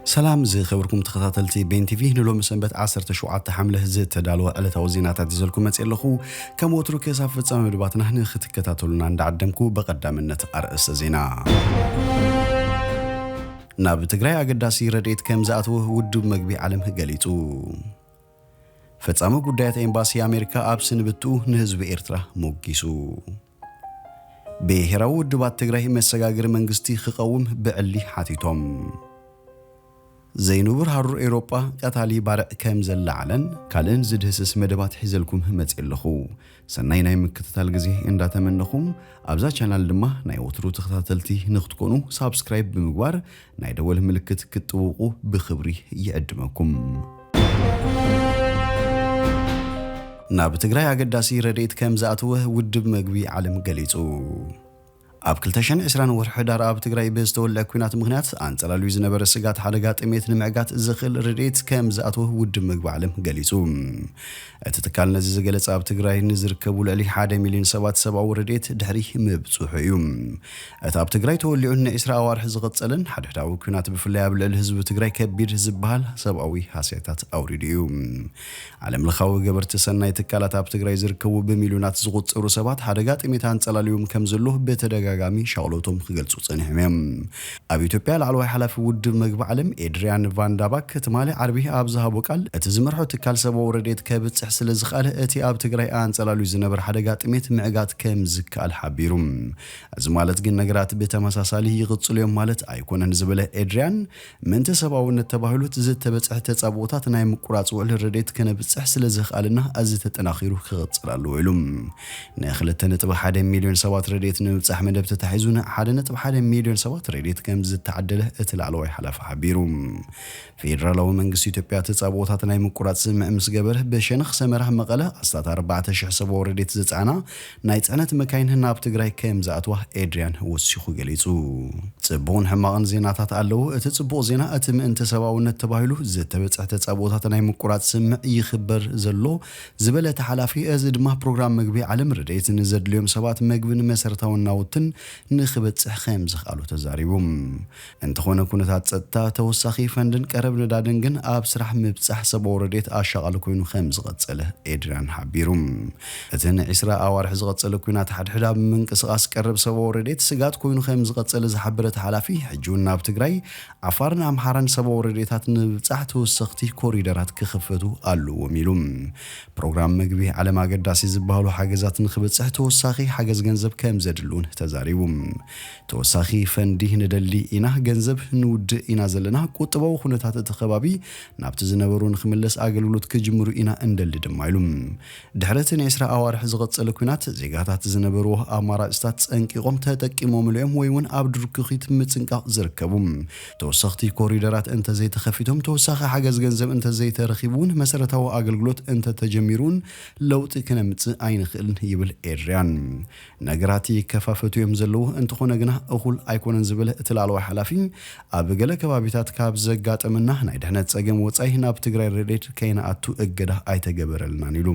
سلام زي خبركم تخطاتلتي بين تيفي نلوم سنبت 17 حمله زيت تدالو على زينات ديزلكم متيلخو كم وترو كيساف فتصام دباتنا هنا ختكتاتلنا ندعدمكو بقدامنت ارئس زينا ناب تግራይ አገዳሲ ረድኤት ከም ዘኣትወ ውድብ መግቢ ዓለም ገሊጹ ፈጻመ ጉዳያት ኤምባሲ አሜሪካ ኣብ ስንብቱ ንህዝቢ ኤርትራ ሞጊሱ ብሄራዊ ውድባት ትግራይ መሰጋገር መንግስቲ ክቀውም ብዕሊ ሓቲቶም ዘይኑብር ሃሩር ኤውሮጳ ቀታሊ ባርዕ ከም ዘላዓለን ካልእን ዝድህስስ መደባት ሒዘልኩም መጽለኹ ሰናይ ናይ ምክትታል ግዜ እንዳተመነኹም ኣብዛ ቻናል ድማ ናይ ወትሩ ተኸታተልቲ ንኽትኮኑ ሳብስክራይብ ብምግባር ናይ ደወል ምልክት ክትጥውቁ ብኽብሪ ይዕድመኩም ናብ ትግራይ አገዳሲ ረድኤት ከም ዘኣትወ ውድብ መግቢ ዓለም ገሊጹ ኣብ 2020 ወርሒ ዳር ኣብ ትግራይ ብዝተወልዐ ኩናት ምኽንያት አንጸላልዩ ዝነበረ ስጋት ሓደጋ ጥሜት ንምዕጋት ዝኽእል ረድኤት ከም ዘኣትወ ውድብ መግቢ ዓለም ገሊጹ እቲ ትካል ነዚ ዝገለጸ ኣብ ትግራይ ንዝርከቡ ልዕሊ 1 ሚልዮን ሰባት ሰብኣዊ ረድኤት ድሕሪ ምብጽሑ እዩ እቲ ኣብ ትግራይ ተወሊዑ ን20 ኣዋርሒ ዝቕጸልን ሓድሕዳዊ ኩናት ብፍላይ ኣብ ልዕሊ ህዝቢ ትግራይ ከቢድ ዝበሃል ሰብኣዊ ሃስያታት ኣውሪዱ እዩ ዓለም ለኻዊ ገበርቲ ሰናይ ትካላት ኣብ ትግራይ ዝርከቡ ብሚልዮናት ዝቑጸሩ ሰባት ሓደጋ ጥሜት አንጸላልዮም ከም ዘሎ በተደጋጋሚ ሻውሎቶም ክገልጹ ጸኒሖም ኣብ ኢትዮጵያ ላዕለዋይ ሓላፊ ውድብ መግቢ ዓለም ኤድሪያን ቫንዳባክ ትማሊ ዓርቢ ኣብ ዝሃቦ ቃል እቲ ዝመርሖ ትካል ሰብኣዊ ረድኤት ከብጽሕ ስለ ዝኽኣለ እቲ ኣብ ትግራይ አንጸላልዩ ዝነበረ ሓደጋ ጥሜት ምዕጋት ከም ዝከኣል ሓቢሩ እዚ ማለት ግን ነገራት ብተመሳሳሊ ይቕጽሉ እዮም ማለት ኣይኮነን ዝበለ ኤድሪያን ምንተ ሰብኣውነት ተባሂሉ ዝተበጽሐ ተጻብኦታት ናይ ምቁራጽ ውዕል ረድኤት ከነብጽሕ ስለ ዝኽኣልና እዚ ተጠናኺሩ ክቕጽል ኣለዎ ኢሉ ን2.1 ሚልዮን ሰባት ረድኤት ንምብጻሕ መደብ ተታሒዙን 1.1 ሚልዮን ሰባት ረድኤት ከም ዝተዓደለ እቲ ላዕለዋይ ሓላፊ ሓቢሩ ፌደራላዊ መንግስቲ ኢትዮጵያ ተጻብኦታት ናይ ምቁራጽ ስምዕ ምስ ገበረ በሸነኽ ሰመራ መቐለ ኣስታት 4000 ሰብኣዊ ረድኤት ዝጻዕና ናይ ጽዕነት መካይን ናብ ትግራይ ከም ዘኣትዋ ኤድሪያን ወሲኹ ገሊጹ ጽቡቕን ሕማቕን ዜናታት ኣለዎ እቲ ጽቡቕ ዜና እቲ ምእንቲ ሰብኣውነት ተባሂሉ ዝተበጽሐ ተጻብኦታት ናይ ምቁራጽ ስምዕ ይኽበር ዘሎ ዝበለ ተሓላፊ እዚ ድማ ፕሮግራም መግቢ ዓለም ረድኤት ንዘድልዮም ሰባት መግብን መሰረታዊ ናውትን ንኽበጽሕ ከም ዝኽኣሉ ተዛሪቡ እንተኾነ ኩነታት ጸጥታ ተወሳኺ ፈንድን ቀረብ ነዳድን ግን ኣብ ስራሕ ምብጻሕ ሰብኣዊ ረድኤት ኣሻቓሊ ኮይኑ ከም ዝቐጸለ ኤድሪያን ሓቢሩ እቲ ን20 ኣዋርሒ ዝቐጸለ ኩናት ሓድሕዳ ብምንቅስቓስ ቀረብ ሰብኣዊ ረድኤት ስጋት ኮይኑ ከም ዝቐጸለ ዝሓበረ ተሓላፊ ሕጂ ናብ ትግራይ ዓፋርን ኣምሓራን ሰብኣዊ ረድኤታት ንምብጻሕ ተወሰኽቲ ኮሪደራት ክኽፈቱ ኣለዎም ኢሉ ፕሮግራም መግቢ ዓለም አገዳሲ ዝበሃሉ ሓገዛት ንኽበጽሕ ተወሳኺ ሓገዝ ገንዘብ ከም ዘድልውን ተዛሪቡ ተወሳኺ ፈንዲ ንደሊ ኢና ገንዘብ ንውድእ ኢና ዘለና ቁጥባዊ ኩነታት እቲ ከባቢ ናብቲ ዝነበሩ ንኽምለስ ኣገልግሎት ክጅምሩ ኢና እንደሊ ድማ ኢሉ ድሕረት ን20 ኣዋርሒ ዝቐጸለ ኩናት ዜጋታት ዝነበሩ ኣማራጭታት ጸንቂቖም ተጠቂሞም እዮም ወይ እውን ኣብ ድርክኺት ምጽንቃቕ ዝርከቡ ተወሳኽቲ ኮሪደራት እንተ ዘይተኸፊቶም ተወሳኺ ሓገዝ ገንዘብ እንተ ዘይተረኺቡን መሰረታዊ ኣገልግሎት እንተ ተጀሚሩን ለውጢ ክነምጽእ ኣይንኽእልን ይብል ኤድሪያን ነገራት ይከፋፈቱ እዮም ዘለዉ እንተኾነ ግና እኹል ኣይኮነን ዝበለ እቲ ላዕለዋይ ሓላፊ ኣብ ገለ ከባቢታት ካብ ዘጋጠመና ናይ ድሕነት ጸገም ወጻኢ ናብ ትግራይ ረድኤት ከይነኣቱ እገዳ ኣይተገበረልናን ኢሉ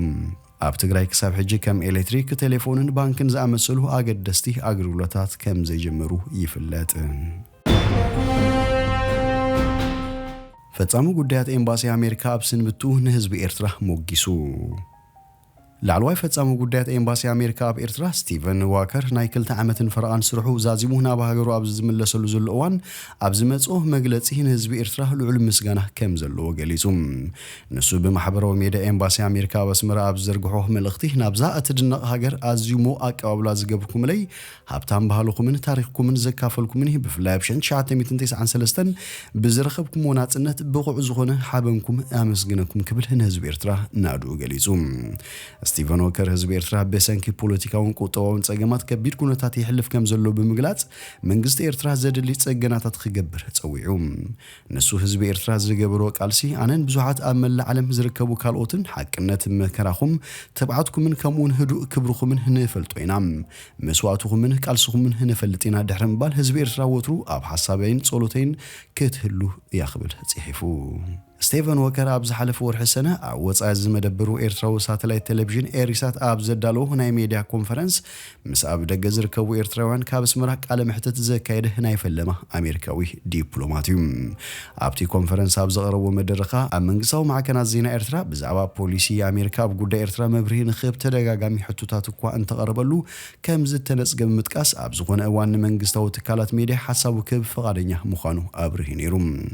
ኣብ ትግራይ ክሳብ ሕጂ ከም ኤሌክትሪክ ቴሌፎንን ባንክን ዝኣመሰሉ ኣገደስቲ ኣገልግሎታት ከም ዘይጀመሩ ይፍለጥ ፈጻሙ ጉዳያት ኤምባሲ አሜሪካ ኣብ ስንብቱ ንህዝቢ ኤርትራ ሞጊሱ ላዕለዋይ ፈጻሙ ጉዳያት ኤምባሲ አሜሪካ ኣብ ኤርትራ ስቲቨን ዋከር ናይ 2 ዓመትን ፈርቓን ስርሑ ዛዚሙ ናብ ሃገሩ ኣብ ዝምለሰሉ ዘሎ እዋን ኣብ ዝመጽኦ መግለጺ ንህዝቢ ኤርትራ ልዑል ምስጋና ከም ዘለዎ ገሊጹ ንሱ ብማሕበራዊ ሚድያ ኤምባሲ አሜሪካ ኣብ ኣስመራ ኣብ ዘርግሖ መልእኽቲ ናብዛ እትድነቕ ሃገር ኣዝዩሞ ኣቀባብላ ዝገብርኩም ለይ ሃብታም ባህልኩምን ታሪኽኩምን ዘካፈልኩምን ብፍላይ ኣብ 1993 ብዝረኸብኩም ናጽነት ብቑዕ ዝኾነ ሓበንኩም ኣመስግነኩም ክብል ንህዝቢ ኤርትራ ናዱ ገሊጹ ስቲቨን ዋከር ህዝቢ ኤርትራ በሰንኪ ፖለቲካውን ቁጠባውን ጸገማት ከቢድ ኩነታት ይሕልፍ ከም ዘሎ ብምግላጽ መንግስቲ ኤርትራ ዘድሊ ጸገናታት ክገብር ጸዊዑ ንሱ ህዝቢ ኤርትራ ዝገበሮ ቃልሲ ኣነን ብዙሓት ኣብ መላእ ዓለም ዝርከቡ ካልኦትን ሓቅነት መከራኹም ተባዓትኩምን ከምኡን ህዱእ ክብርኹምን ንፈልጦ ኢና መስዋዕትኹምን ቃልስኹምን ንፈልጥ ኢና ድሕሪ ምባል ህዝቢ ኤርትራ ወትሩ ኣብ ሓሳበይን ጸሎተይን ክትህሉ ያኽብል ጽሒፉ ستيفن وكر أبز حلف ورح السنة أوصى مدبرو إيرترا وساتلايت تلفزيون إيريسات أبز دالو هنا ميديا كونفرنس مس أبدا جزر كو إيرتراوان كابس مراك على محتة زكايده هنا يفلمه أمريكاوي دبلوماتيوم أبتي كونفرنس أبز غرو مدرخة أمنجسو مع كنا زينا إيرترا بزعبا بوليسي أمريكا بقول إيرترا مبرهين خيب تدقاقامي حتوتاتكوا أنت غربلو كم زدت نسقم متكاس أبز غون أوان منجستو تكالات ميديا حسابو كب فغادينيا مخانو أبرهين يروم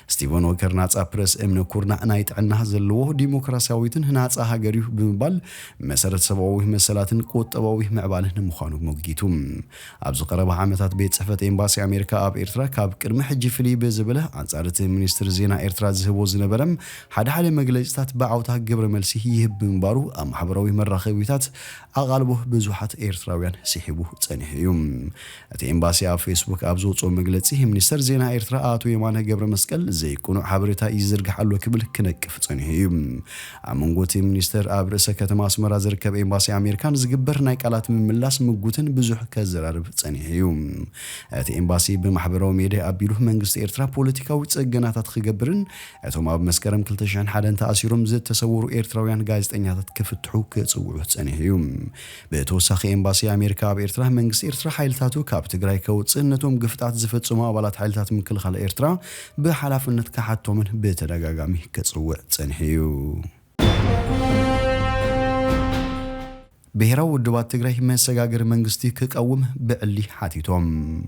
ستيفن وكر ناتس أبرس أمن كورنا نايت عنها زلوه ديمقراسياويتن هناتس أهاجريو بمبال مسارة سبعوه مسالاتن قوت أبوه معبالهن مخانو موجيتوم أبز قربها عمتات بيت صحفة إمباسي أمريكا أب إيرترا كاب كرم حجي فيلي بزبله عن صارت مينستر زينا إيرترا زهبو زنبرم حد مجلسات بعوتها قبل ملسي يهب بمبارو أم حبروي مرة خويتات أغلبه بزوحات إيرتراويان سيحبوه تانيهم أتي إمباسي أب فيسبوك أبزوت أو مجلسي مينستر زينا إيرترا آتو يمانها قبل مسكال زي كونو حبرتا يزرق حلو كبل كنكف تانيهم أمونغوتي مينستر أب رئيسة كتما أسمرا زركب إمباسي أمريكان زقبر نايكالات من ملاس مقوتن بزوح كزرارب تانيهم أتي إمباسي بمحبرو ميدي أبيلوه منجست إيرترا بوليتيكا وتسجناتات خجبرن أتوم أب مسكرم كلتشان حدا تأثيرهم زد تصوروا إيرتراويان جايزت أنياتات كفتحو كتصوروه تانيهم بتوسخ إمباسي أمريكا بإيرترا منجست إيرترا حيلتاتو كاب تجراي كوتصنتهم قفتات زفت سما وبلات حيلتات من كل خل إيرترا بحلافنة كحتهم بتدقاقامي كتصوروه تانيو بهراو الدوات تجراي مسجاجر منجستي كقوم بعلي حاتيتهم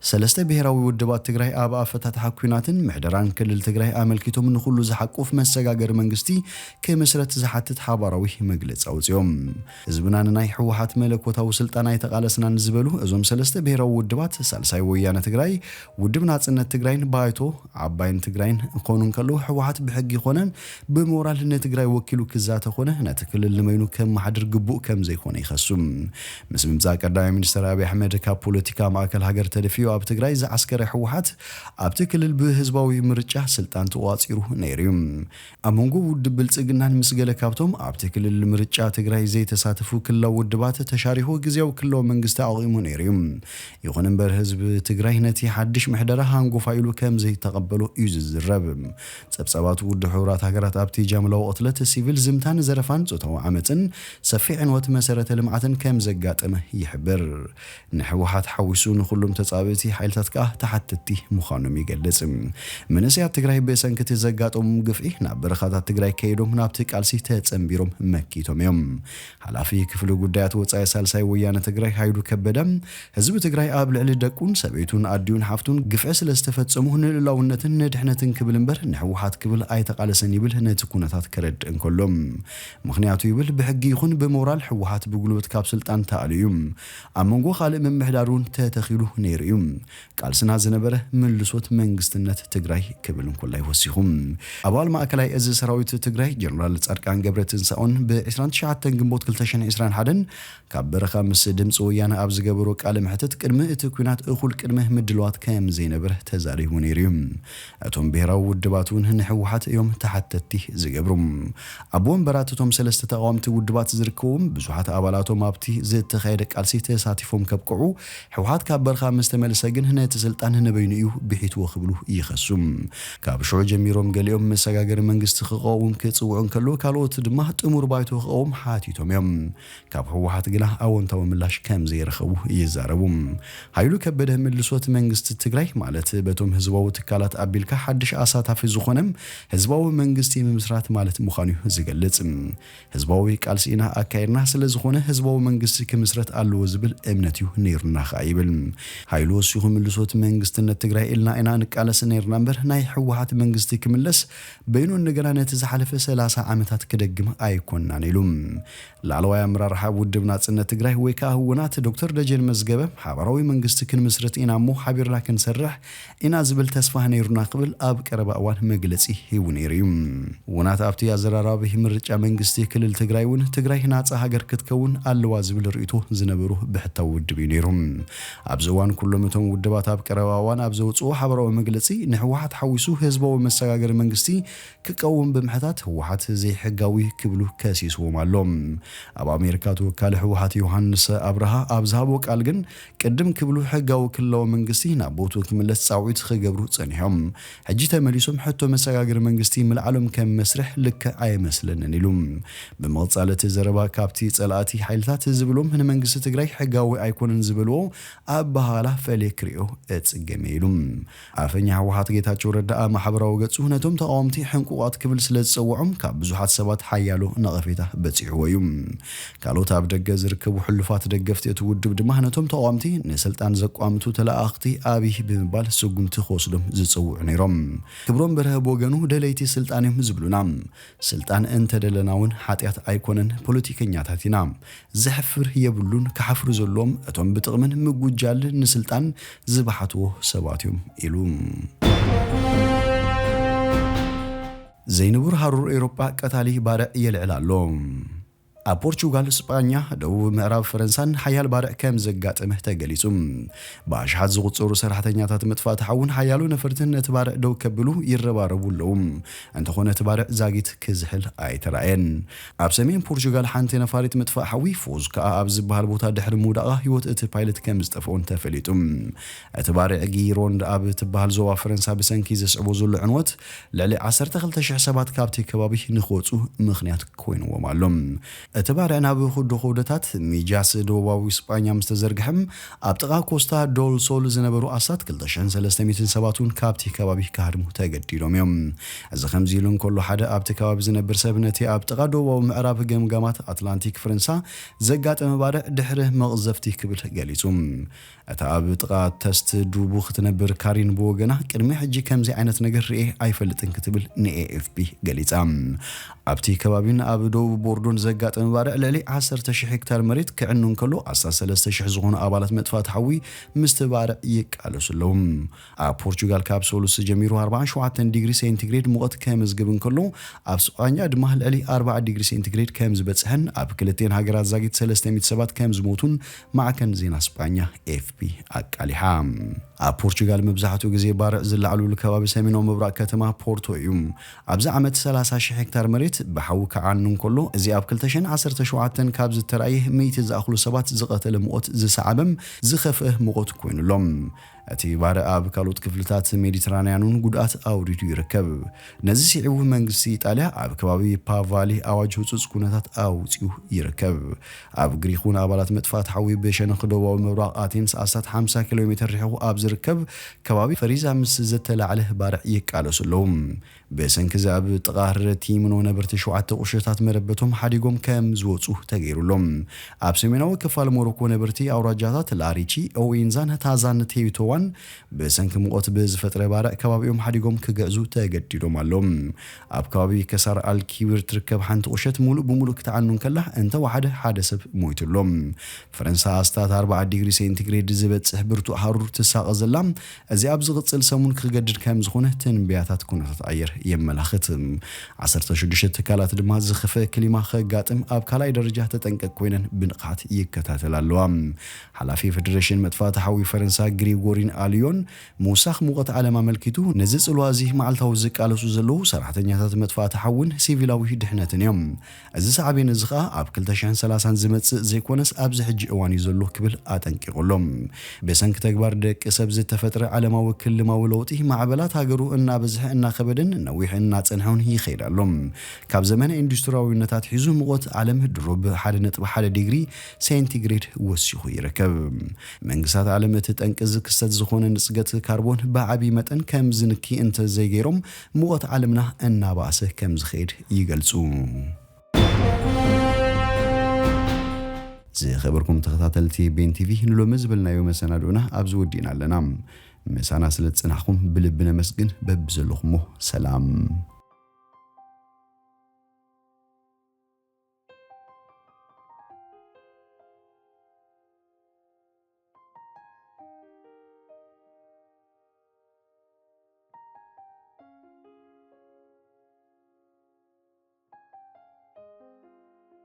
سلسته بهراوي ودبات تجراي أبا فتات حكويناتن محدران كل تجراي أملكتهم من كل زحقوف مسجاجر منجستي كمسرة زحتت حبراوي مجلس أوزيوم زبنان ناي حوحات ملك وتوصلتنا يتقالسنا نزبلو أزوم سلسته بهراوي ودبات سلساي ويانا تجراي ودبنات إن تجراين بايتو عباين تجراين قانون كله حوحات بحق خونن بمورال إن تجراي وكيلو كزات خونه نتكل اللي مينو كم محدر جبو كم زي خونه يخصم مسلم زاك الدايم مينستر أبي أحمد كبوليتيكا معكل هاجر تلفيو أب تجراي ز عسكري حوحات أب تكل البهزباوي مرجع سلطان تواتيرو نيريوم أمونجو ودبل تجنان مسجل كابتوم أب تكل المرجع تجراي زي تساتفو كله ودبات تشاريهو جزيو كله منجست عظيم نيريوم يخونن برهزب تجراي نتي حدش محدرها هنقو فايلو كم زي تقبلو يوز الرب سبسبات ود حورات هجرات أبتي جاملو أطلت السيفيل زمتان زرفان زوتو عمتن سفيع وتمسرة لمعتن كم زجات أمه يحبر نحوحات حوسون كلهم تتصابتي حيلتك تحتتي مخانم يجلسم من سيات تجراي بسنكت الزجاتهم قفئه نبرخات تجراي كيدهم نابتك على سيتات أمبيرهم مكيتهم يوم حلافي كفلو قدات وتصاي سالساي ويانا تجراي هيدو كبدم هزب تجراي قابل على دكون سبيتون عديون حفتون قفئس لاستفتسموهن للاونتن ندحنتن كبلنبر نحوحات كبل أي تقال سنيبل هنا تكونات كرد إن كلهم مخنياتو يبل بحقي يخون بمورال حوحات بقلوبة كابسلت أن تعليم أمونجو خالق من محدارون تتخيلوه نيريوم قال سنا زنبره من لصوت منجستنت تجراي كبلن كله يوسيهم أبال ما أكلاي إز سراويت تجراي جنرال تصاركان جبرت إنسان ب20 شعات تنجموت كلتشان إسران حدن كبر خمس دمس ويانا أبز جبروك على محتت كلمة تكوينات أخول كلمة مدلوات كام زينبره تزاري ونيريوم أتوم بهراو ودباتون هن حوحات يوم تحتتي زجبرم أبوهم براتهم سلسة تقامت ودبات زركوم بزوحات أبالاتهم أبتي زد تخيلك على سيت ساتفهم كبقعو حوحات كبر خمس تمل سجن هنا تسلطان هنا بينيو بحيت وخبلو يخصم كابشو جميرهم قاليهم مسجاجر منجست خقاوم كتصوعون كلو كالوت دمه تمر بايتو خقاوم حاتيتهم يوم كاب حوحات قله أو انتو ملاش كام زي رخو يزاربوم هايلو كبده من لصوت منجست تجراي مالت بتوم هزباو تكالات أبيلك حدش أساتا في زخونم هزباو منجستي ممسرات مالت مخانيو زقلتم هزباوي كالسينا أكايرنا سلزخونه هزباو منجستي كمسرات ألو زبل أمنتيو نيرنا خايبل هايلو سيهم من لصوت منجست التجراي إلنا إنا نكالس نير نمبر ناي حوحات منجستي كملس بينو النجرانة تزحلف سلاسة عمتات كدقم أيكون نانيلوم لعلويا مرار حاود بنات إن التجراي ويكا هونات دكتور دجين مزجبة حبراوي منجست كن مسرت إنا مو حبير لكن سرح إنا زبل تسفه نيرنا قبل أب كرب أوان مجلسي هيونيريوم ونات أبتي أزرارابه مرجع منجستي كل التجراي ون تجراي هنات هاجر كتكون اللوازبل رئيتو زنبروه بحتى ود بينيرهم أبزوان كلهم ክልቴቶም ውድባት ኣብ ቀረባዋን ኣብ ዘውጽኡ ሓበራዊ መግለጺ ንሕወሓት ሓዊሱ ህዝባዊ መሰጋገሪ መንግስቲ ክቀውም ብምሕታት ህወሓት ዘይሕጋዊ ክብሉ ከሲስዎም ኣሎም ኣብ ኣሜሪካ ተወካሊ ህወሓት ዮሐንስ አብርሃ ኣብ ዝሃቦ ቃል ግን ቅድም ክብሉ ሕጋዊ ክልላዊ መንግስቲ ናብ ቦቱ ክምለስ ጻውዒት ክገብሩ ጸኒሖም ሕጂ ተመሊሶም ሕቶ መሰጋገሪ መንግስቲ ምልዓሎም ከም መስርሕ ልክ ኣይመስለንን ኢሉ ብመቕጻለት ዘረባ ካብቲ ጸላእቲ ሓይልታት ዝብሎም ንመንግስቲ ትግራይ ሕጋዊ ኣይኮነን ዝብልዎ ኣብ ባህላ ፈሌክሪኦ እጽገመ ኢሉ ኣፈኛ ህወሓት ጌታቸው ረዳ ማሕበራዊ ገጹ ነቶም ተቃወምቲ ሕንቁቋት ክብል ስለ ዝጸውዖም ካብ ብዙሓት ሰባት ሓያሎ ነቐፌታ በጺሕዎ እዩ ካልኦት ኣብ ደገ ዝርከቡ ሕሉፋት ደገፍቲ እቲ ውድብ ድማ ነቶም ተቃወምቲ ንስልጣን ዘቋምቱ ተላኣኽቲ ኣብይ ብምባል ስጉምቲ ክወስዶም ዝጽውዑ ነይሮም ክብሮም በርሀ ወገኑ ደለይቲ ስልጣን እዮም ዝብሉና ስልጣን እንተደለና እውን ሓጢያት ኣይኮነን ፖለቲከኛታት ኢና ዘሕፍር የብሉን ካሕፍሩ ዘሎም እቶም ብጥቕምን ምጉጃል ንስልጣን ዝባሓትዎ ሰባት እዮም ኢሉ ዘይንቡር ሃሩር ኤውሮጳ ቀታሊ ባርዕ የልዕል ኣሎ ኣብ ፖርቹጋል ስጳኛ ደቡብ ምዕራብ ፈረንሳን ሓያል ባርዕ ከም ዘጋጥመ ተገሊጹ ብኣሽሓት ዝቁጸሩ ሰራሕተኛታት ምጥፋእ ሓውን ሓያሉ ነፈርትን ነቲ ባርዕ ደው ከብሉ ይረባረቡ ኣለዉ እንተኾነ እቲ ባርዕ ዛጊት ክዝሕል ኣይተራእየን ኣብ ሰሜን ፖርቹጋል ሓንቲ ነፋሪት ምጥፋእ ሓዊ ፎዝ ከዓ ኣብ ዝበሃል ቦታ ድሕሪ ምውዳቓ ህይወት እቲ ፓይለት ከም ዝጠፍኦን ተፈሊጡ እቲ ባርዕ ጊሮንድ ኣብ ትበሃል ዞባ ፈረንሳ ብሰንኪ ዘስዕቦ ዘሎ ዕንወት ልዕሊ 12,000 ሰባት ካብቲ ከባቢ ንኽወፁ ምኽንያት ኮይንዎም ኣሎ እቲ ባርዕ ናብ ኹዶ ኹደታት ሚጃስ ደቡባዊ ስጳኛ ምስ ተዘርግሐም ኣብ ጥቓ ኮስታ ዶል ሶል ዝነበሩ ኣሳት 2300 ሰባቱን ካብቲ ከባቢ ካህድሙ ተገዲዶም እዮም እዚ ከምዚ ኢሉ እንከሎ ሓደ ኣብቲ ከባቢ ዝነብር ሰብ ነቲ ኣብ ጥቓ ደቡባዊ ምዕራብ ገምጋማት ኣትላንቲክ ፈረንሳ ዘጋጠመ ባርዕ ድሕሪ መቕዘፍቲ ክብል ገሊጹ እታ ኣብ ጥቓ ተስት ዱቡ ክትነብር ካሪን ብወገና ቅድሚ ሕጂ ከምዚ ዓይነት ነገር ርኤ ኣይፈልጥን ክትብል ንኤኤፍፒ ገሊጻ ኣብቲ ከባቢን ኣብ ደቡብ ቦርዶን ዘጋጠመ ባርዕ ልዕሊ 10,000 ሄክታር መሬት ክዕኑ እንከሎ 13,000 ዝኾኑ ኣባላት መጥፋእቲ ሓዊ ምስቲ ባርዕ ይቃለሱ ኣለዉ ኣብ ፖርቹጋል ካብ ሶሉስ ጀሚሩ 47 ዲግሪ ሴንቲግሬድ ሙቐት ከመዝግብ እንከሎ ኣብ ስጳኛ ድማ ልዕሊ 40 ዲግሪ ሴንቲግሬድ ከም ዝበጽሐን ኣብ ክልቴን ሃገራት ዛጊት 300 ሰባት ከም ዝሞቱን ማዕከን ዜና ስጳኛ ኤፍፒ ኣቃሊሓ ኣብ ፖርቹጋል መብዛሕትኡ ግዜ ባርዕ ዝለዓሉ ከባቢ ሰሜናዊ ምብራቕ ከተማ ፖርቶ እዩ ኣብዚ ዓመት 30,000 ሄክታር መሬት ብሓዊ ከዓኑ እንከሎ እዚ ኣብ 2017 ካብ ዝተራእየ 100 ዝኣኽሉ ሰባት ዝቐተለ ሙቐት ዝሰዓበም ዝኸፍአ ሙቐት ኮይኑሎም እቲ ባርዕ ኣብ ካልኦት ክፍልታት ሜዲተራንያኑን ጉድኣት ኣውሪዱ ይርከብ ነዚ ሲዒቡ መንግስቲ ኢጣልያ ኣብ ከባቢ ፓቫሊ ኣዋጅ ህፁፅ ኩነታት ኣውፂኡ ይርከብ ኣብ ግሪኹን ኣባላት መጥፋእቲ ሓዊ ብሸነኽ ደቡባዊ ምብራቕ ኣቴንስ ኣሳት 50 ኪሎ ሜትር ርሒቑ ኣብ ዝርከብ ከባቢ ፈሪዛ ምስ ዝተላዕለ ባርዕ ይቃለሱ ኣለዉ ብሰንኪ ኣብ ጥቓ ቲምኖ ነበርቲ 7 ቁሸታት መረበቶም ሓዲጎም ከም ዝወፁ ተገይሩሎም ኣብ ሰሜናዊ ክፋል ሞሮኮ ነበርቲ ኣውራጃታት ላሪቺ ኦዌንዛን ታዛን ቴዩቶዋን በሰንኪ ሙቐት ብዝፈጥረ ባርዕ ከባቢኦም ሓዲጎም ክገእዙ ተገዲዶም ኣሎም ኣብ ከባቢ ከሳር ኣልኪብር ትርከብ ሓንቲ ቁሸት ሙሉእ ብሙሉእ ክትዓኑ ከላ እንተወሓደ ሓደ ሰብ ሞይቱሎም ፈረንሳ ኣስታት 40 ዲግሪ ሴንቲግሬድ ዝበጽሕ ብርቱዕ ሃሩር ትሳቐ ዘላ እዚ ኣብ ዝቕጽል ሰሙን ክገድድ ከም ዝኾነ ትንበያታት ኩነታት ኣየር የመላኽት 16 ትካላት ድማ ዝኸፈ ክሊማ ከጋጥም ኣብ ካልኣይ ደረጃ ተጠንቀቅ ኮይነን ብንቕሓት ይከታተላ ኣለዋ ሓላፊ ፌደሬሽን መጥፋእቲ ሓዊ ፈረንሳ ግሪጎሪን ኣልዮን ሙሳኽ ሙቐት ዓለም ኣመልኪቱ ነዚ ጽልዋ እዚ መዓልታዊ ዝቃለሱ ዘለዉ ሰራሕተኛታት መጥፋእቲ ሓውን ሲቪላዊ ድሕነትን እዮም እዚ ሰዓቤን እዚ ከዓ ኣብ 2030 ዝመጽእ ዘይኮነስ ኣብዚ ሕጂ እዋን እዩ ዘሎ ክብል ኣጠንቂቖሎም ብሰንኪ ተግባር ደቂ ሰብ ዝተፈጥረ ዓለማዊ ክልማዊ ለውጢ ማዕበላት ሃገሩ እናበዝሐ እናኸበደን ነዊሕ እናጸንሐውን ይኸይድ ኣሎ ካብ ዘመነ ኢንዱስትሪያዊነታት ሒዙ ሙቐት ዓለም ድሮብ 1.1 ዲግሪ ሴንቲግሬድ ወሲኹ ይርከብ መንግስታት ዓለም እቲ ጠንቂ ክስተት ዝኾነ ንጽገት ካርቦን ብዓቢ መጠን ከም ዝንኪ እንተ ዘይገይሮም ሙቐት ዓለምና እናባሰ ከም ዝኸይድ ይገልጹ ዝኸበርኩም ተኸታተልቲ ቤን ቲቪ ንሎሚ ዝብልናዮ መሰናዶና ኣብዚ ወዲና ኣለና ምሳና ስለ ጽናሕኩም ብልብነ መስግን በብዘለኹሞ ሰላም